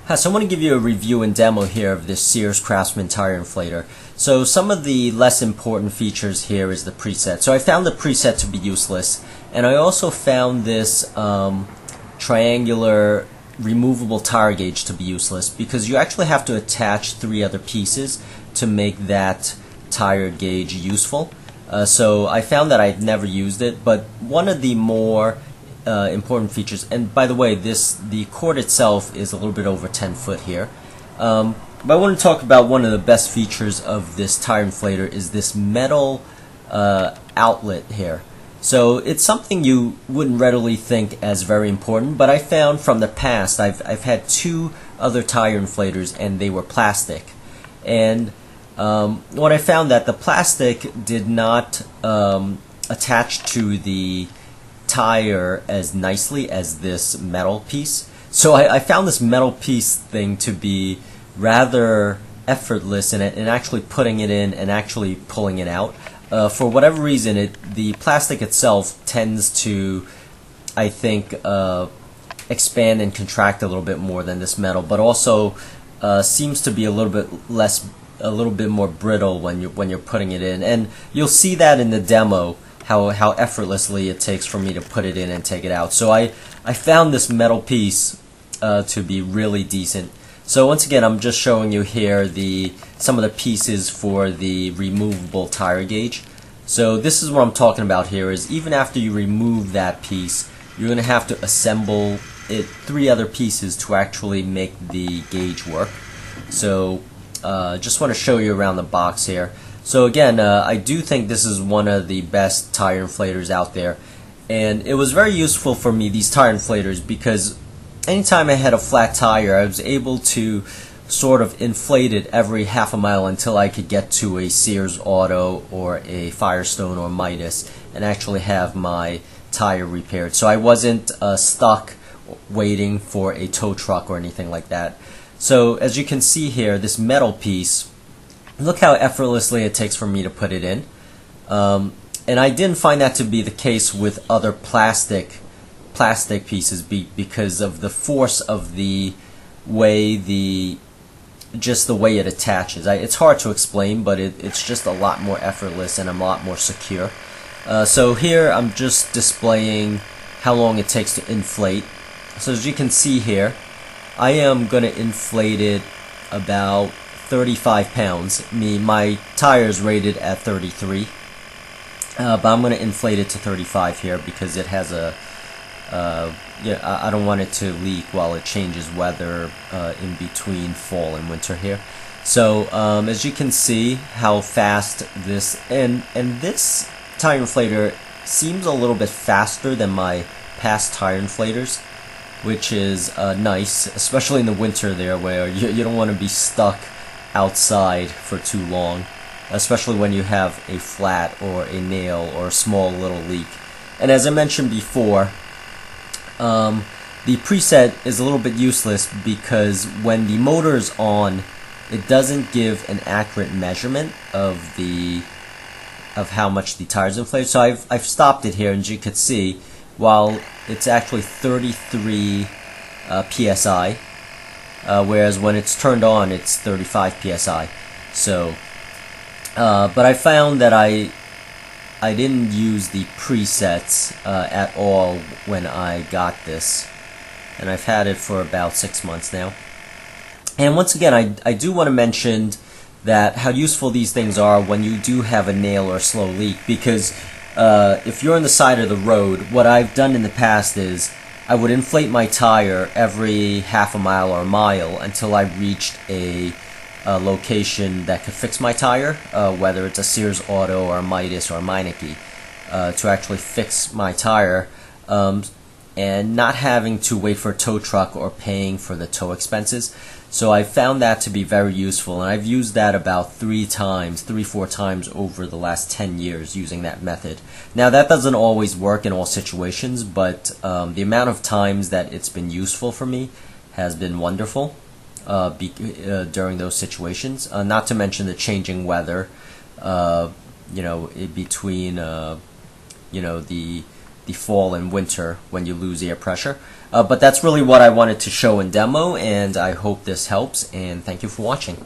Hi, so I want to give you a review and demo here of this Sears Craftsman tire inflator. So some of the less important features here is the preset. So I found the preset to be useless, and I also found this triangular removable tire gauge to be useless because you actually have to attach 3 other pieces to make that tire gauge useful. So I found that I've never used it, but one of the more important features, and by the way, the cord itself is a little bit over 10 foot here. But I want to talk about one of the best features of this tire inflator is this metal outlet here. So it's something you wouldn't readily think as very important, but I found from the past I've had 2 other tire inflators and they were plastic, and what I found that the plastic did not attach to the tire as nicely as this metal piece. So I found this metal piece thing to be rather effortless in it, and actually putting it in and actually pulling it out. For whatever reason, the plastic itself tends to, I think, expand and contract a little bit more than this metal, but also seems to be a little bit more brittle when you're putting it in, and you'll see that in the demo. How effortlessly it takes for me to put it in and take it out. So I found this metal piece to be really decent. So once again, I'm just showing you here some of the pieces for the removable tire gauge. So this is what I'm talking about here, is even after you remove that piece, you're going to have to assemble 3 other pieces to actually make the gauge work. So just want to show you around the box here. So again, I do think this is one of the best tire inflators out there, and it was very useful for me, these tire inflators, because anytime I had a flat tire, I was able to sort of inflate it every half a mile until I could get to a Sears Auto or a Firestone or Midas and actually have my tire repaired. So I wasn't stuck waiting for a tow truck or anything like that. So as you can see here, this metal piece, look how effortlessly it takes for me to put it in. And I didn't find that to be the case with other plastic pieces because of the force of the way just the way it attaches. It's hard to explain, but it's just a lot more effortless and a lot more secure. So here I'm just displaying how long it takes to inflate. So as you can see here, I am going to inflate it about 35 pounds. My tire is rated at 33, but I'm going to inflate it to 35 here because it has I don't want it to leak while it changes weather in between fall and winter here. So as you can see how fast this, and this tire inflator seems a little bit faster than my past tire inflators, which is nice, especially in the winter there where you don't want to be stuck outside for too long, especially when you have a flat or a nail or a small little leak. And as I mentioned before, the preset is a little bit useless because when the motor is on, it doesn't give an accurate measurement of how much the tires inflate. So I've stopped it here, and as you can see, while it's actually 33 psi, whereas when it's turned on, it's 35 psi. So, but I found that I didn't use the presets at all when I got this, and I've had it for about 6 months now. And once again, I do want to mention that how useful these things are when you do have a nail or a slow leak, because if you're on the side of the road, what I've done in the past is I would inflate my tire every half a mile or a mile until I reached a location that could fix my tire, whether it's a Sears Auto or a Midas or a Meineke, to actually fix my tire, and not having to wait for a tow truck or paying for the tow expenses. So I found that to be very useful, and I've used that about 4 times over the last 10 years using that method. Now that doesn't always work in all situations, but the amount of times that it's been useful for me has been wonderful during those situations. Not to mention the changing weather, between the the fall and winter when you lose air pressure. But that's really what I wanted to show and demo, and I hope this helps, and thank you for watching.